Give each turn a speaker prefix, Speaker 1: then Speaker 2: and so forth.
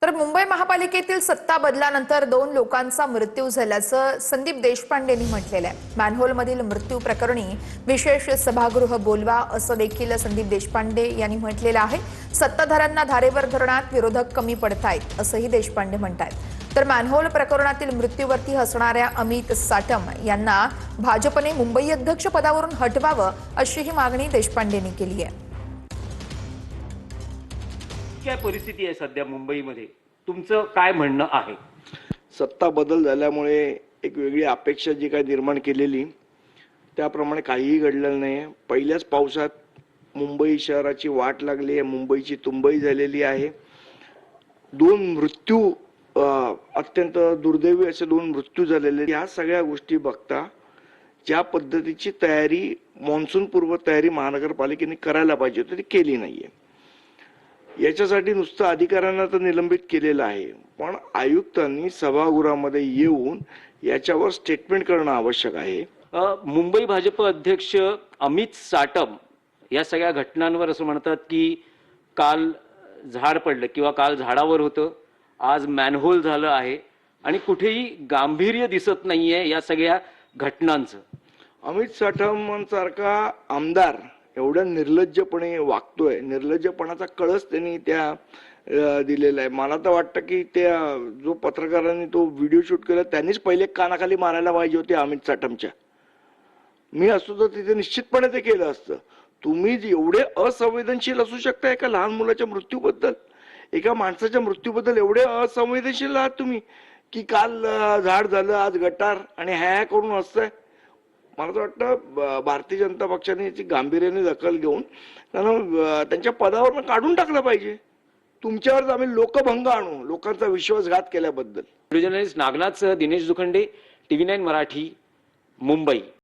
Speaker 1: तर मुंबई महापालिकेतील सत्ता बदलानंतर 2 लोकांचा मृत्यू झाल्याचं संदीप देशपांडे यांनी म्हटलेलं आहे। मॅनहोलमधील मृत्यू प्रकरणी विशेष सभागृह बोलवा असं देखील संदीप देशपांडे यांनी म्हटलेलं आहे। सत्ताधाऱ्यांना धारेवर धरण्यात विरोधक कमी पडतायत असंही देशपांडे म्हणतात। तर मॅनहोल प्रकरणातील मृत्यूवरती हसणाऱ्या अमित साटम यांना भाजपने मुंबई अध्यक्ष पदावरून हटवावं अशीही मागणी देशपांडेंनी केली आहे।
Speaker 2: काय परिस्थिती आहे सध्या मुंबईमध्ये, तुमचं काय म्हणणं आहे?
Speaker 3: सत्ता बदल झाल्यामुळे एक वेगळी अपेक्षा जी काय निर्माण केलेली त्याप्रमाणे काहीही घडलेलं नाही। पहिल्याच पावसात मुंबई शहराची वाट लागली आहे, मुंबईची तुंबई झालेली आहे। 2 मृत्यू अत्यंत दुर्दैवी असे 2 मृत्यू झालेले। या सगळ्या गोष्टी बघता ज्या पद्धतीची तयारी मॉन्सून पूर्व तयारी महानगरपालिकेने करायला पाहिजे होती ती केली नाहीये। याच्यासाठी नुसतं अधिकाऱ्यांना तर निलंबित केलेलं आहे, पण आयुक्तांनी सभागृहामध्ये येऊन याच्यावर स्टेटमेंट करणं आवश्यक आहे।
Speaker 2: मुंबई भाजप अध्यक्ष अमित साटम या सगळ्या घटनांवर असं म्हणतात की काल झाड पडलं किंवा काल झाडावर होतं, आज मॅनहोल झालं आहे आणि कुठेही गांभीर्य दिसत नाहीये या सगळ्या घटनांचं।
Speaker 3: अमित साटमांसारखा आमदार एवढ्या निर्लज्जपणे वागतोय, निर्लज्जपणाचा कळस त्यांनी त्या दिलेला आहे। मला तर वाटतं की त्या जो पत्रकारांनी तो व्हिडिओ शूट केला त्यांनीच पहिले कानाखाली मारायला पाहिजे होते अमित साटमच्या। मी असतो तर तिथे निश्चितपणे ते केलं असतं। तुम्ही एवढे असंवेदनशील असू शकता एका लहान मुलाच्या मृत्यूबद्दल, एका माणसाच्या मृत्यूबद्दल एवढे असंवेदनशील आहात तुम्ही की काल झाड झालं आज गटार आणि ह्या करून असतंय। मला तर वाटतं भारतीय जनता पक्षाने याची गांभीर्याने दखल घेऊन त्यांना त्यांच्या पदावरून काढून टाकलं पाहिजे। तुमच्यावर आम्ही लोकभंग आणू लोकांचा विश्वासघात केल्याबद्दल।
Speaker 2: जर्नलिस्ट नागनाथ सह दिनेश दुखंडे, TV9 मराठी, मुंबई।